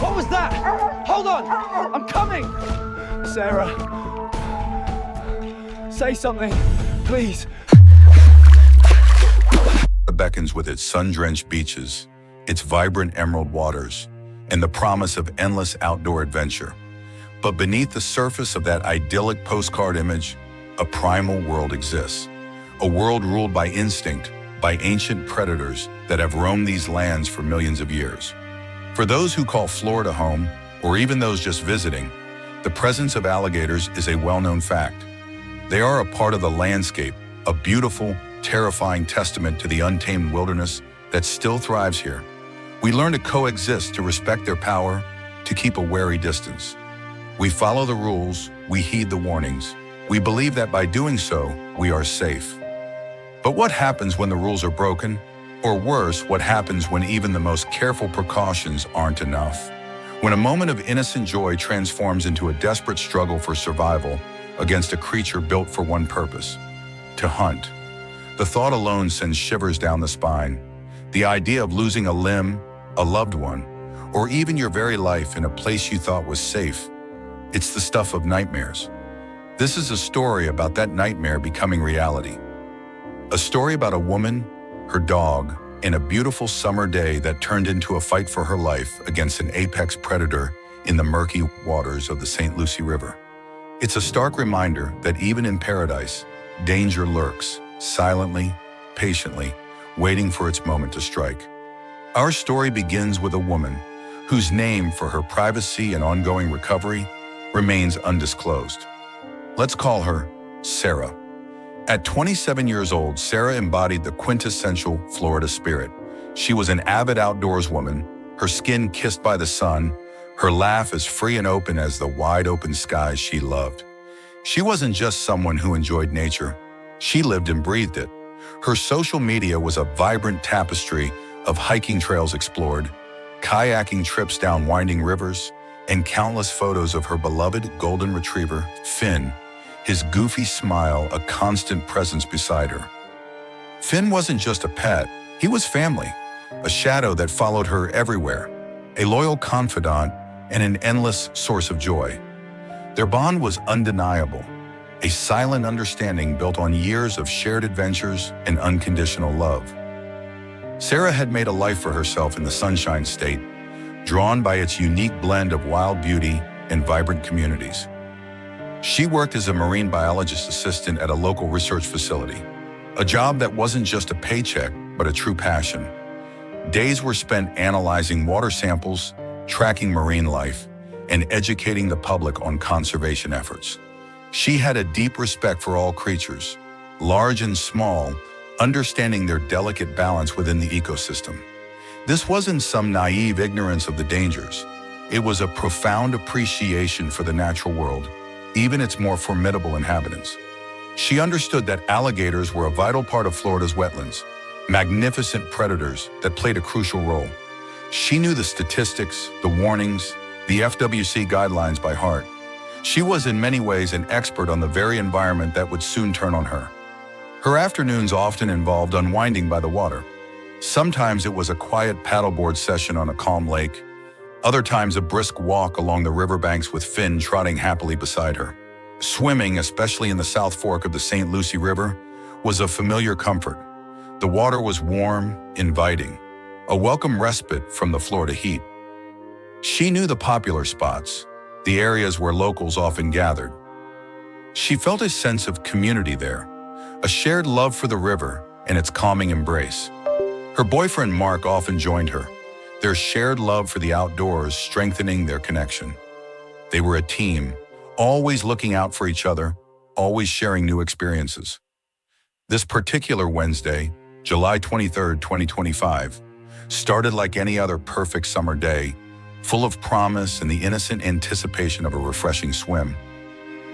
What was that? Hold on! I'm coming! Sarah. Say something, please. Beckons with its sun-drenched beaches, its vibrant emerald waters, and the promise of endless outdoor adventure. But beneath the surface of that idyllic postcard image, a primal world exists. A world ruled by instinct, by ancient predators that have roamed these lands for millions of years. For those who call Florida home, or even those just visiting, the presence of alligators is a well-known fact. They are a part of the landscape, a beautiful, terrifying testament to the untamed wilderness that still thrives here. We learn to coexist, to respect their power, to keep a wary distance. We follow the rules, we heed the warnings. We believe that by doing so, we are safe. But what happens when the rules are broken? Or worse, what happens when even the most careful precautions aren't enough? When a moment of innocent joy transforms into a desperate struggle for survival against a creature built for one purpose: to hunt. The thought alone sends shivers down the spine. The idea of losing a limb, a loved one, or even your very life in a place you thought was safe. It's the stuff of nightmares. This is a story about that nightmare becoming reality. A story about a woman, her dog, and a beautiful summer day that turned into a fight for her life against an apex predator in the murky waters of the St. Lucie River. It's a stark reminder that even in paradise, danger lurks, silently, patiently, waiting for its moment to strike. Our story begins with a woman whose name, for her privacy and ongoing recovery, remains undisclosed. Let's call her Sarah. At 27 years old, Sarah embodied the quintessential Florida spirit. She was an avid outdoors woman, her skin kissed by the sun, her laugh as free and open as the wide open skies she loved. She wasn't just someone who enjoyed nature. She lived and breathed it. Her social media was a vibrant tapestry of hiking trails explored, kayaking trips down winding rivers, and countless photos of her beloved golden retriever, Finn, his goofy smile a constant presence beside her. Finn wasn't just a pet, he was family, a shadow that followed her everywhere, a loyal confidant and an endless source of joy. Their bond was undeniable, a silent understanding built on years of shared adventures and unconditional love. Sarah had made a life for herself in the Sunshine State, drawn by its unique blend of wild beauty and vibrant communities. She worked as a marine biologist assistant at a local research facility, a job that wasn't just a paycheck, but a true passion. Days were spent analyzing water samples, tracking marine life, and educating the public on conservation efforts. She had a deep respect for all creatures, large and small, understanding their delicate balance within the ecosystem. This wasn't some naive ignorance of the dangers. It was a profound appreciation for the natural world, even its more formidable inhabitants. She understood that alligators were a vital part of Florida's wetlands, magnificent predators that played a crucial role. She knew the statistics, the warnings, the FWC guidelines by heart. She was in many ways an expert on the very environment that would soon turn on her. Her afternoons often involved unwinding by the water. Sometimes it was a quiet paddleboard session on a calm lake. Other times a brisk walk along the riverbanks with Finn trotting happily beside her. Swimming, especially in the South Fork of the St. Lucie River, was a familiar comfort. The water was warm, inviting, a welcome respite from the Florida heat. She knew the popular spots, the areas where locals often gathered. She felt a sense of community there, a shared love for the river and its calming embrace. Her boyfriend Mark often joined her, their shared love for the outdoors strengthening their connection. They were a team, always looking out for each other, always sharing new experiences. This particular Wednesday, July 23, 2025, started like any other perfect summer day, full of promise and the innocent anticipation of a refreshing swim.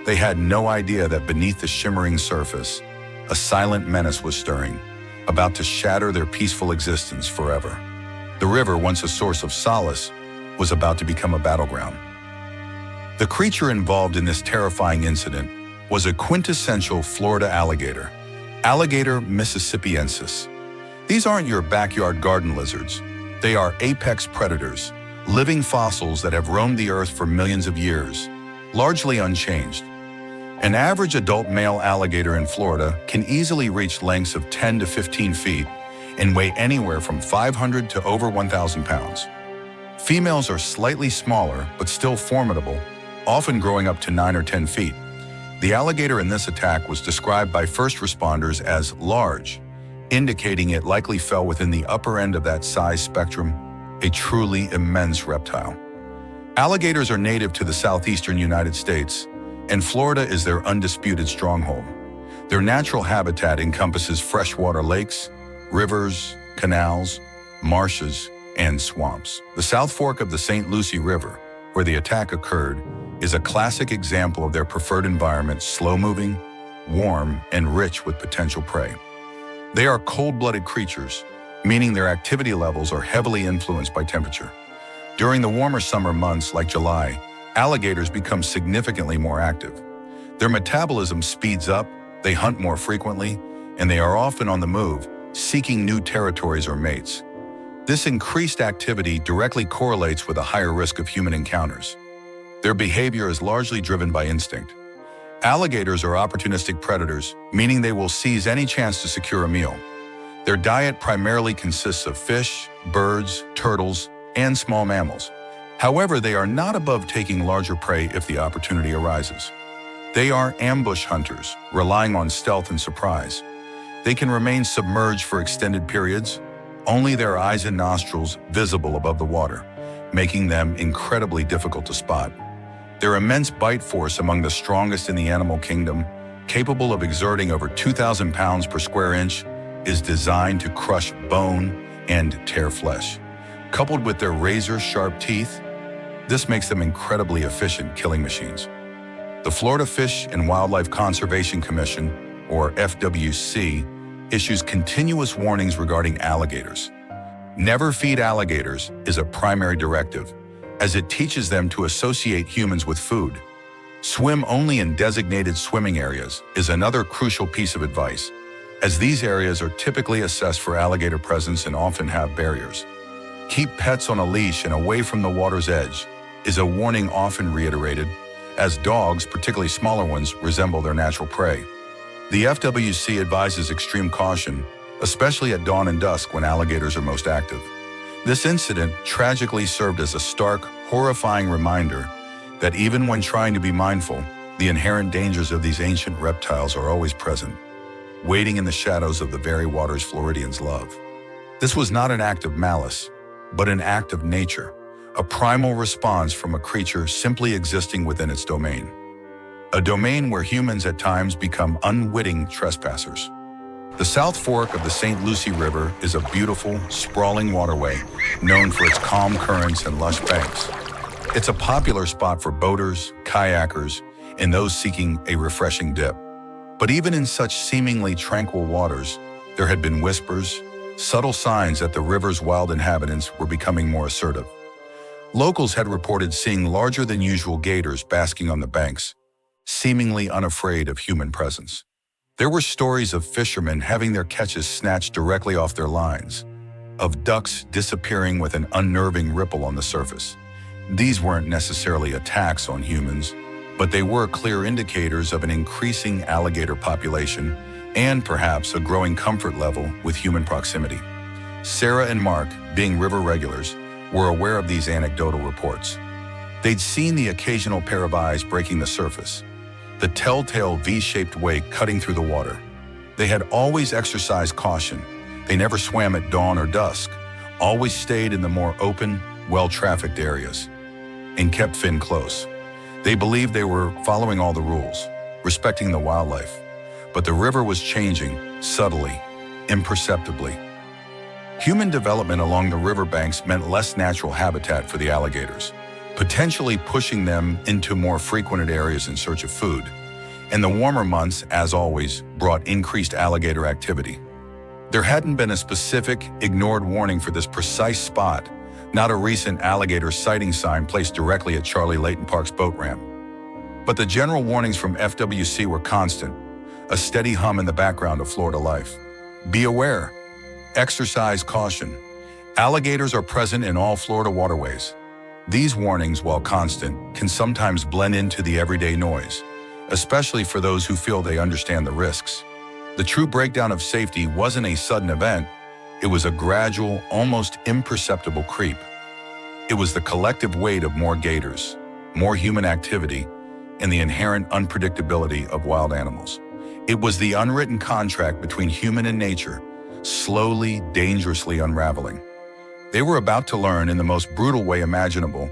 They had no idea that beneath the shimmering surface, a silent menace was stirring, about to shatter their peaceful existence forever. The river, once a source of solace, was about to become a battleground. The creature involved in this terrifying incident was a quintessential Florida alligator, Alligator mississippiensis. These aren't your backyard garden lizards. They are apex predators, living fossils that have roamed the earth for millions of years, largely unchanged. An average adult male alligator in Florida can easily reach lengths of 10 to 15 feet and weigh anywhere from 500 to over 1,000 pounds. Females are slightly smaller, but still formidable, often growing up to 9 or 10 feet. The alligator in this attack was described by first responders as large, indicating it likely fell within the upper end of that size spectrum, a truly immense reptile. Alligators are native to the southeastern United States, and Florida is their undisputed stronghold. Their natural habitat encompasses freshwater lakes, rivers, canals, marshes, and swamps. The South Fork of the St. Lucie River, where the attack occurred, is a classic example of their preferred environment: slow-moving, warm, and rich with potential prey. They are cold-blooded creatures, meaning their activity levels are heavily influenced by temperature. During the warmer summer months like July, alligators become significantly more active. Their metabolism speeds up, they hunt more frequently, and they are often on the move, seeking new territories or mates. This increased activity directly correlates with a higher risk of human encounters. Their behavior is largely driven by instinct. Alligators are opportunistic predators, meaning they will seize any chance to secure a meal. Their diet primarily consists of fish, birds, turtles, and small mammals. However, they are not above taking larger prey if the opportunity arises. They are ambush hunters, relying on stealth and surprise. They can remain submerged for extended periods, only their eyes and nostrils visible above the water, making them incredibly difficult to spot. Their immense bite force, among the strongest in the animal kingdom, capable of exerting over 2,000 pounds per square inch, is designed to crush bone and tear flesh. Coupled with their razor-sharp teeth, this makes them incredibly efficient killing machines. The Florida Fish and Wildlife Conservation Commission, or FWC, issues continuous warnings regarding alligators. Never feed alligators is a primary directive, as it teaches them to associate humans with food. Swim only in designated swimming areas is another crucial piece of advice, as these areas are typically assessed for alligator presence and often have barriers. Keep pets on a leash and away from the water's edge is a warning often reiterated, as dogs, particularly smaller ones, resemble their natural prey. The FWC advises extreme caution, especially at dawn and dusk when alligators are most active. This incident tragically served as a stark, horrifying reminder that even when trying to be mindful, the inherent dangers of these ancient reptiles are always present, waiting in the shadows of the very waters Floridians love. This was not an act of malice, but an act of nature, a primal response from a creature simply existing within its domain. A domain where humans at times become unwitting trespassers. The South Fork of the St. Lucie River is a beautiful, sprawling waterway known for its calm currents and lush banks. It's a popular spot for boaters, kayakers, and those seeking a refreshing dip. But even in such seemingly tranquil waters, there had been whispers, subtle signs that the river's wild inhabitants were becoming more assertive. Locals had reported seeing larger than usual gators basking on the banks, seemingly unafraid of human presence. There were stories of fishermen having their catches snatched directly off their lines, of ducks disappearing with an unnerving ripple on the surface. These weren't necessarily attacks on humans, but they were clear indicators of an increasing alligator population and perhaps a growing comfort level with human proximity. Sarah and Mark, being river regulars, were aware of these anecdotal reports. They'd seen the occasional pair of eyes breaking the surface, the telltale V-shaped wake cutting through the water. They had always exercised caution. They never swam at dawn or dusk, always stayed in the more open, well-trafficked areas, and kept fin close. They believed they were following all the rules, respecting the wildlife. But the river was changing, subtly, imperceptibly. Human development along the riverbanks meant less natural habitat for the alligators, potentially pushing them into more frequented areas in search of food. And the warmer months, as always, brought increased alligator activity. There hadn't been a specific, ignored warning for this precise spot, not a recent alligator sighting sign placed directly at Charlie Layton Park's boat ramp. But the general warnings from FWC were constant, a steady hum in the background of Florida life. Be aware. Exercise caution. Alligators are present in all Florida waterways. These warnings, while constant, can sometimes blend into the everyday noise, especially for those who feel they understand the risks. The true breakdown of safety wasn't a sudden event. It was a gradual, almost imperceptible creep. It was the collective weight of more gators, more human activity, and the inherent unpredictability of wild animals. It was the unwritten contract between human and nature, slowly, dangerously unraveling. They were about to learn in the most brutal way imaginable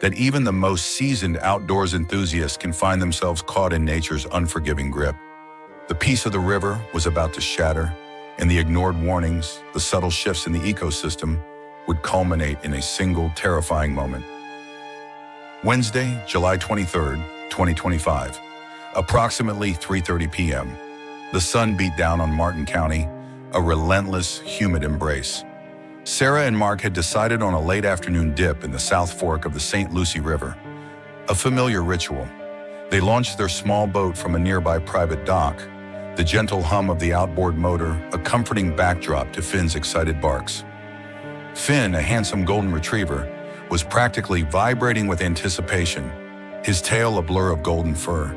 that even the most seasoned outdoors enthusiasts can find themselves caught in nature's unforgiving grip. The peace of the river was about to shatter, and the ignored warnings, the subtle shifts in the ecosystem, would culminate in a single terrifying moment. Wednesday, July 23rd, 2025, approximately 3:30 p.m. The sun beat down on Martin County, a relentless, humid embrace. Sarah and Mark had decided on a late afternoon dip in the South Fork of the St. Lucie River, a familiar ritual. They launched their small boat from a nearby private dock, the gentle hum of the outboard motor a comforting backdrop to Finn's excited barks. Finn, a handsome golden retriever, was practically vibrating with anticipation, his tail a blur of golden fur.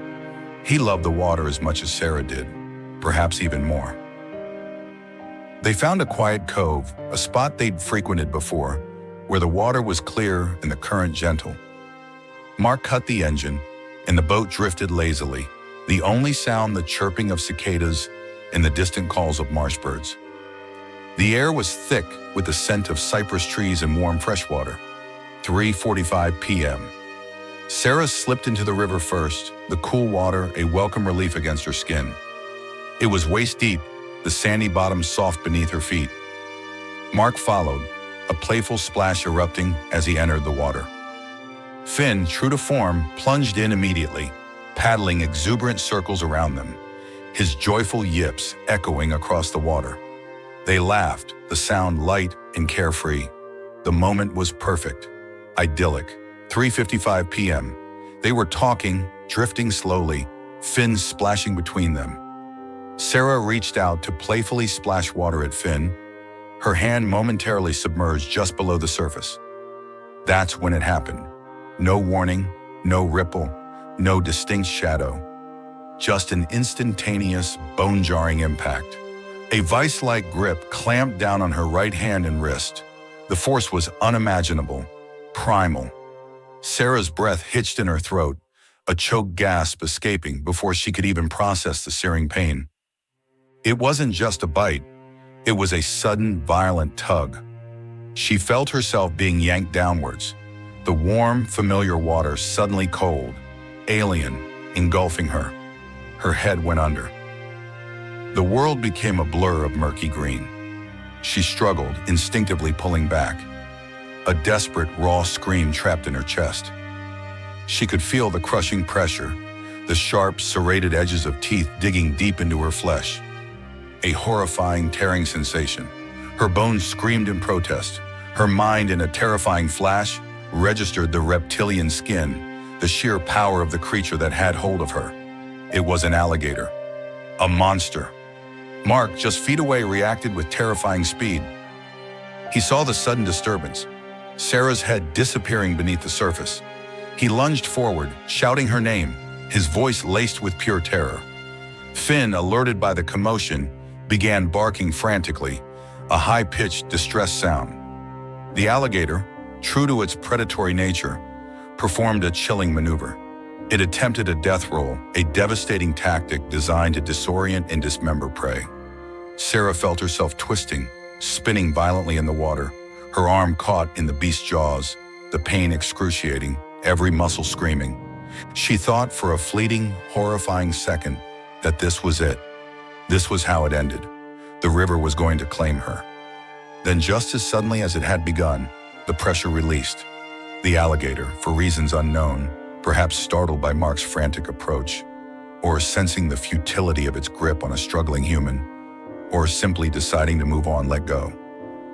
He loved the water as much as Sarah did, perhaps even more. They found a quiet cove, a spot they'd frequented before, where the water was clear and the current gentle. Mark cut the engine, and the boat drifted lazily, the only sound the chirping of cicadas and the distant calls of marsh birds. The air was thick with the scent of cypress trees and warm freshwater. 3:45 p.m. Sarah slipped into the river first, the cool water a welcome relief against her skin. It was waist deep, the sandy bottom soft beneath her feet. Mark followed, a playful splash erupting as he entered the water. Finn, true to form, plunged in immediately, paddling exuberant circles around them, his joyful yips echoing across the water. They laughed, the sound light and carefree. The moment was perfect, idyllic. 3:55 p.m. They were talking, drifting slowly, Finn splashing between them. Sarah reached out to playfully splash water at Finn, her hand momentarily submerged just below the surface. That's when it happened. No warning, no ripple, no distinct shadow. Just an instantaneous, bone-jarring impact. A vice-like grip clamped down on her right hand and wrist. The force was unimaginable, primal. Sarah's breath hitched in her throat, a choked gasp escaping before she could even process the searing pain. It wasn't just a bite. It was a sudden, violent tug. She felt herself being yanked downwards, the warm, familiar water suddenly cold, alien, engulfing her. Her head went under. The world became a blur of murky green. She struggled, instinctively pulling back, a desperate, raw scream trapped in her chest. She could feel the crushing pressure, the sharp, serrated edges of teeth digging deep into her flesh. A horrifying, tearing sensation. Her bones screamed in protest. Her mind, in a terrifying flash, registered the reptilian skin, the sheer power of the creature that had hold of her. It was an alligator. A monster. Mark, just feet away, reacted with terrifying speed. He saw the sudden disturbance, Sarah's head disappearing beneath the surface. He lunged forward, shouting her name, his voice laced with pure terror. Finn, alerted by the commotion, began barking frantically, a high-pitched, distressed sound. The alligator, true to its predatory nature, performed a chilling maneuver. It attempted a death roll, a devastating tactic designed to disorient and dismember prey. Sarah felt herself twisting, spinning violently in the water, her arm caught in the beast's jaws, the pain excruciating, every muscle screaming. She thought for a fleeting, horrifying second that this was it. This was how it ended. The river was going to claim her. Then, just as suddenly as it had begun, the pressure released. The alligator, for reasons unknown, perhaps startled by Mark's frantic approach, or sensing the futility of its grip on a struggling human, or simply deciding to move on, let go.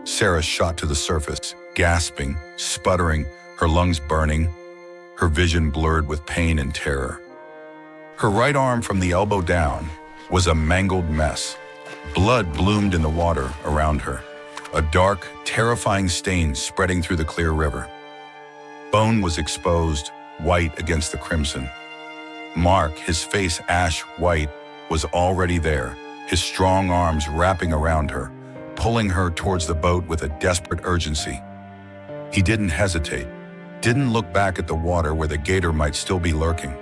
Sarah shot to the surface, gasping, sputtering, her lungs burning, her vision blurred with pain and terror. Her right arm from the elbow down was a mangled mess. Blood bloomed in the water around her. a dark, terrifying stain spreading through the clear river. Bone was exposed, white against the crimson. Mark, his face ash white, was already there, his strong arms wrapping around her, pulling her towards the boat with a desperate urgency. He didn't hesitate, didn't look back at the water where the gator might still be lurking.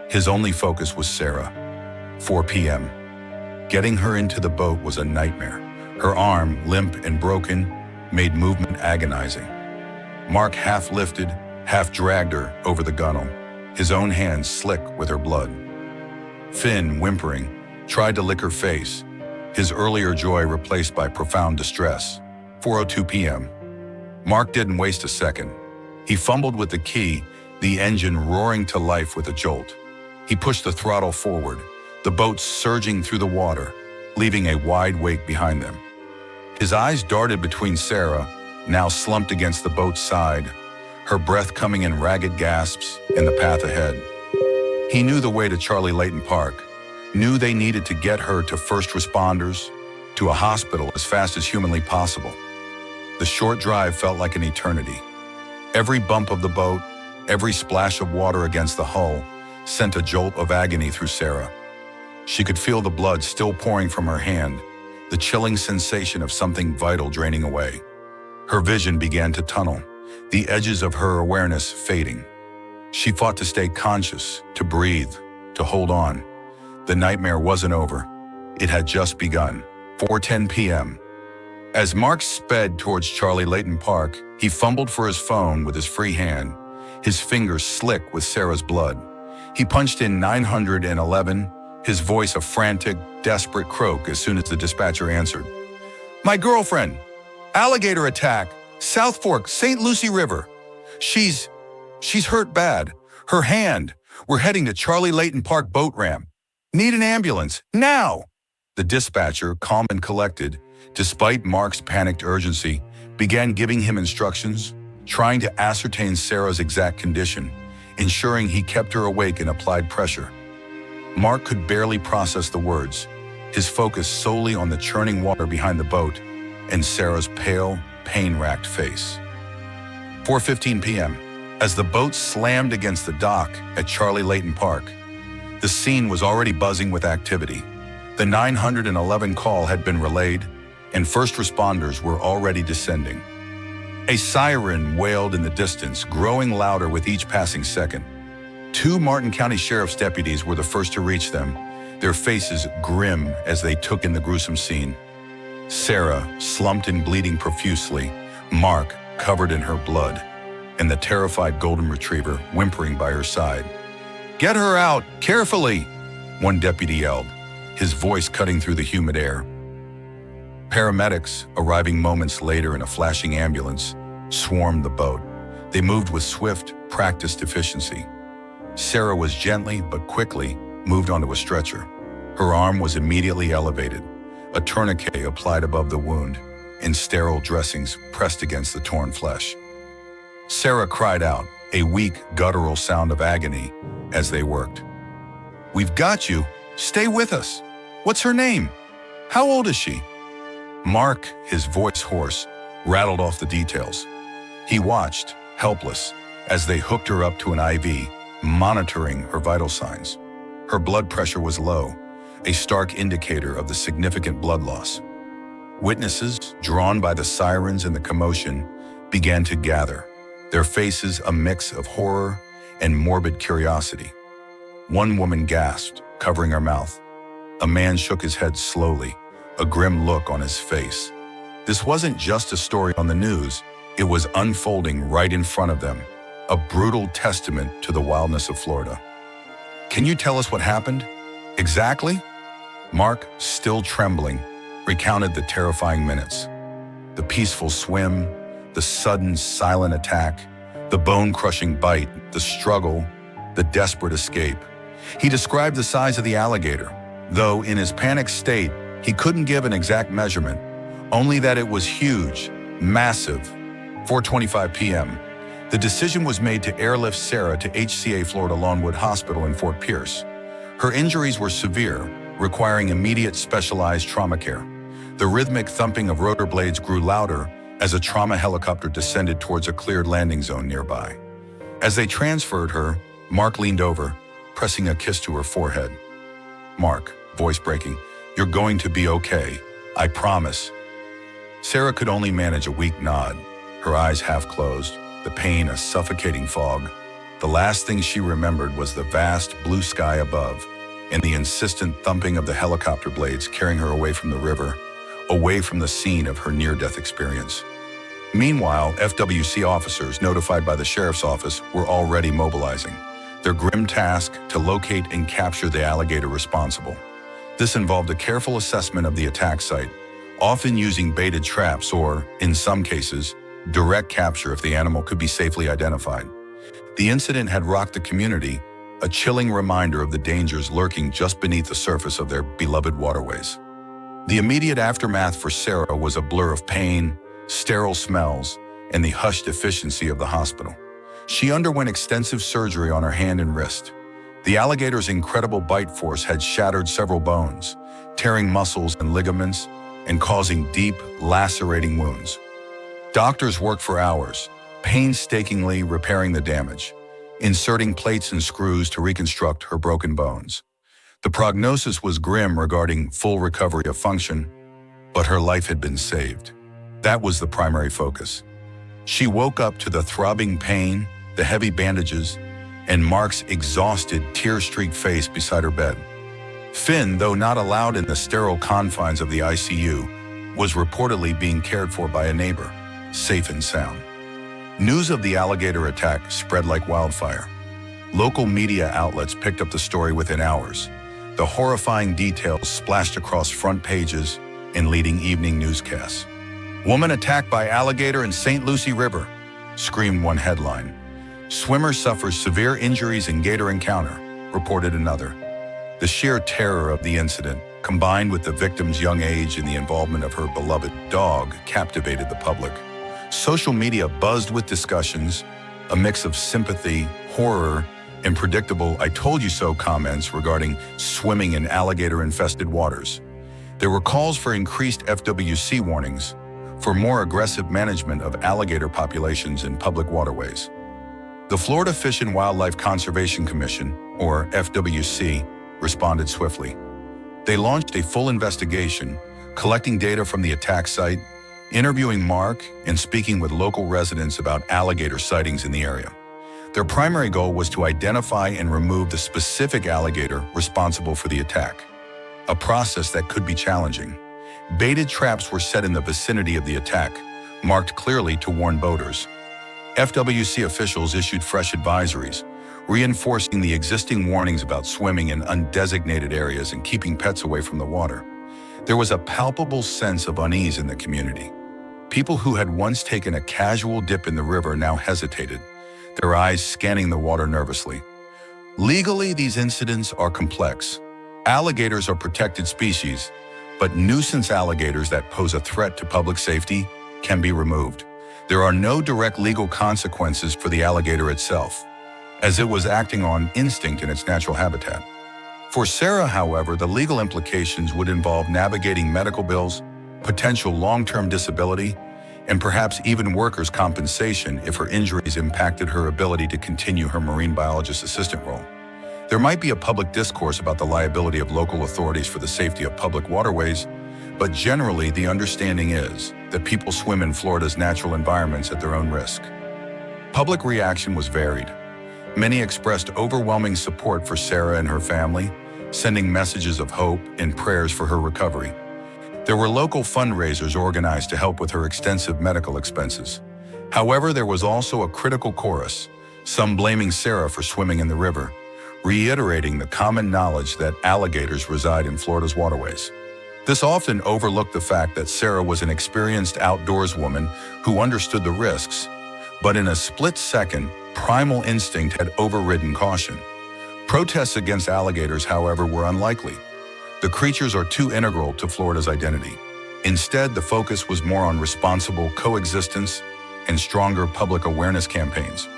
His only focus was Sarah. 4 p.m. Getting her into the boat was a nightmare. Her arm, limp and broken, made movement agonizing. Mark half lifted, half dragged her over the gunwale, his own hands slick with her blood. Finn, whimpering, tried to lick her face, his earlier joy replaced by profound distress. 4:02 p.m. Mark didn't waste a second. He fumbled with the key, the engine roaring to life with a jolt. He pushed the throttle forward, the boat surging through the water, leaving a wide wake behind them. His eyes darted between Sarah, now slumped against the boat's side, her breath coming in ragged gasps, in the path ahead. He knew the way to Charlie Layton Park, knew they needed to get her to first responders, to a hospital as fast as humanly possible. The short drive felt like an eternity. Every bump of the boat, every splash of water against the hull, sent a jolt of agony through Sarah. She could feel the blood still pouring from her hand, the chilling sensation of something vital draining away. Her vision began to tunnel, the edges of her awareness fading. She fought to stay conscious, to breathe, to hold on. The nightmare wasn't over. It had just begun. 4:10 p.m. As Mark sped towards Charlie Layton Park, he fumbled for his phone with his free hand, his fingers slick with Sarah's blood. He punched in 911, his voice a frantic, desperate croak as soon as the dispatcher answered. "My girlfriend! Alligator attack! South Fork, St. Lucie River. She's hurt bad. Her hand. We're heading to Charlie Layton Park boat ramp. Need an ambulance, now!" The dispatcher, calm and collected, despite Mark's panicked urgency, began giving him instructions, trying to ascertain Sarah's exact condition, ensuring he kept her awake and applied pressure. Mark could barely process the words, his focus solely on the churning water behind the boat and Sarah's pale, pain-racked face. 4:15 p.m. As the boat slammed against the dock at Charlie Layton Park, the scene was already buzzing with activity. The 911 call had been relayed, and first responders were already descending. A siren wailed in the distance, growing louder with each passing second. 2 Martin County Sheriff's deputies were the first to reach them, their faces grim as they took in the gruesome scene. Sarah, slumped and bleeding profusely, Mark, covered in her blood, and the terrified golden retriever whimpering by her side. "Get her out, carefully!" one deputy yelled, his voice cutting through the humid air. Paramedics, arriving moments later in a flashing ambulance, swarmed the boat. They moved with swift, practiced efficiency. Sarah was gently but quickly moved onto a stretcher. Her arm was immediately elevated, a tourniquet applied above the wound, and sterile dressings pressed against the torn flesh. Sarah cried out, a weak, guttural sound of agony, as they worked. "We've got you. Stay with us. What's her name? How old is she?" Mark, his voice hoarse, rattled off the details. He watched, helpless, as they hooked her up to an IV, monitoring her vital signs. Her blood pressure was low, a stark indicator of the significant blood loss. Witnesses, drawn by the sirens and the commotion, began to gather, their faces a mix of horror and morbid curiosity. One woman gasped, covering her mouth. A man shook his head slowly, a grim look on his face. This wasn't just a story on the news, it was unfolding right in front of them, a brutal testament to the wildness of Florida. "Can you tell us what happened? Exactly?" Mark, still trembling, recounted the terrifying minutes. The peaceful swim, the sudden, silent attack, the bone-crushing bite, the struggle, the desperate escape. He described the size of the alligator, though in his panicked state, he couldn't give an exact measurement, only that it was huge, massive. 4:25 p.m. The decision was made to airlift Sarah to HCA Florida Lawnwood Hospital in Fort Pierce. Her injuries were severe, requiring immediate specialized trauma care. The rhythmic thumping of rotor blades grew louder as a trauma helicopter descended towards a cleared landing zone nearby. As they transferred her, Mark leaned over, pressing a kiss to her forehead. "Mark," voice breaking, "you're going to be okay. I promise." Sarah could only manage a weak nod, her eyes half closed, the pain a suffocating fog. The last thing she remembered was the vast blue sky above and the insistent thumping of the helicopter blades carrying her away from the river, away from the scene of her near-death experience. Meanwhile, FWC officers notified by the sheriff's office were already mobilizing, their grim task to locate and capture the alligator responsible. This involved a careful assessment of the attack site, often using baited traps or, in some cases, direct capture if the animal could be safely identified. The incident had rocked the community, a chilling reminder of the dangers lurking just beneath the surface of their beloved waterways. The immediate aftermath for Sarah was a blur of pain, sterile smells, and the hushed efficiency of the hospital. She underwent extensive surgery on her hand and wrist. The alligator's incredible bite force had shattered several bones, tearing muscles and ligaments, and causing deep, lacerating wounds. Doctors worked for hours, painstakingly repairing the damage, inserting plates and screws to reconstruct her broken bones. The prognosis was grim regarding full recovery of function, but her life had been saved. That was the primary focus. She woke up to the throbbing pain, the heavy bandages, and Mark's exhausted, tear-streaked face beside her bed. Finn, though not allowed in the sterile confines of the ICU, was reportedly being cared for by a neighbor, safe and sound. News of the alligator attack spread like wildfire. Local media outlets picked up the story within hours. The horrifying details splashed across front pages and leading evening newscasts. "Woman attacked by alligator in St. Lucie River," screamed one headline. "Swimmer suffers severe injuries in gator encounter," reported another. The sheer terror of the incident, combined with the victim's young age and the involvement of her beloved dog, captivated the public. Social media buzzed with discussions, a mix of sympathy, horror, and predictable "I told you so" comments regarding swimming in alligator-infested waters. There were calls for increased FWC warnings, for more aggressive management of alligator populations in public waterways. The Florida Fish and Wildlife Conservation Commission, or FWC, responded swiftly. They launched a full investigation, collecting data from the attack site, interviewing Mark, and speaking with local residents about alligator sightings in the area. Their primary goal was to identify and remove the specific alligator responsible for the attack, a process that could be challenging. Baited traps were set in the vicinity of the attack, marked clearly to warn boaters. FWC officials issued fresh advisories, reinforcing the existing warnings about swimming in undesignated areas and keeping pets away from the water. There was a palpable sense of unease in the community. People who had once taken a casual dip in the river now hesitated, their eyes scanning the water nervously. Legally, these incidents are complex. Alligators are protected species, but nuisance alligators that pose a threat to public safety can be removed. There are no direct legal consequences for the alligator itself, as it was acting on instinct in its natural habitat. For Sarah, however, the legal implications would involve navigating medical bills, potential long-term disability, and perhaps even workers' compensation if her injuries impacted her ability to continue her marine biologist assistant role. There might be a public discourse about the liability of local authorities for the safety of public waterways, but generally the understanding is that people swim in Florida's natural environments at their own risk. Public reaction was varied. Many expressed overwhelming support for Sarah and her family, sending messages of hope and prayers for her recovery. There were local fundraisers organized to help with her extensive medical expenses. However, there was also a critical chorus, some blaming Sarah for swimming in the river, reiterating the common knowledge that alligators reside in Florida's waterways. This often overlooked the fact that Sarah was an experienced outdoorswoman who understood the risks, but in a split second, primal instinct had overridden caution. Protests against alligators, however, were unlikely. The creatures are too integral to Florida's identity. Instead, the focus was more on responsible coexistence and stronger public awareness campaigns.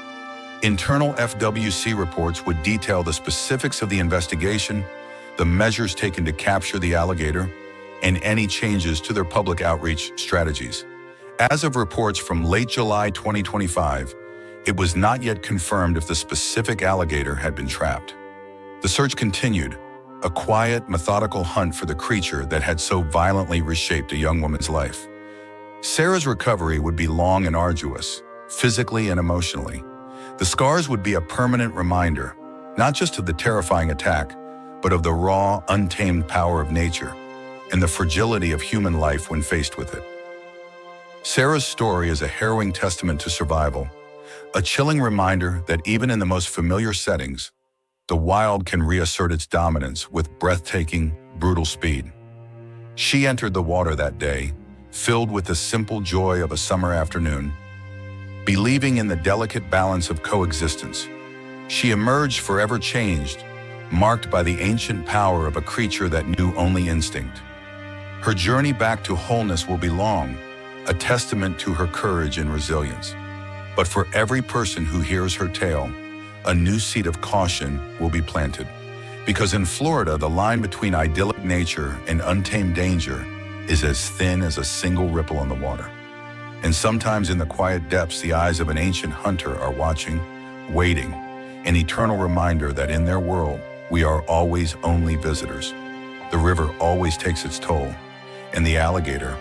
Internal FWC reports would detail the specifics of the investigation, the measures taken to capture the alligator, and any changes to their public outreach strategies. As of reports from late July 2025, it was not yet confirmed if the specific alligator had been trapped. The search continued, a quiet, methodical hunt for the creature that had so violently reshaped a young woman's life. Sarah's recovery would be long and arduous, physically and emotionally. The scars would be a permanent reminder, not just of the terrifying attack, but of the raw, untamed power of nature and the fragility of human life when faced with it. Sarah's story is a harrowing testament to survival, a chilling reminder that even in the most familiar settings, the wild can reassert its dominance with breathtaking, brutal speed. She entered the water that day, filled with the simple joy of a summer afternoon. Believing in the delicate balance of coexistence, she emerged forever changed, marked by the ancient power of a creature that knew only instinct. Her journey back to wholeness will be long, a testament to her courage and resilience. But for every person who hears her tale, a new seed of caution will be planted. Because in Florida, the line between idyllic nature and untamed danger is as thin as a single ripple in the water. And sometimes in the quiet depths, the eyes of an ancient hunter are watching, waiting, an eternal reminder that in their world, we are always only visitors. The river always takes its toll, and the alligator,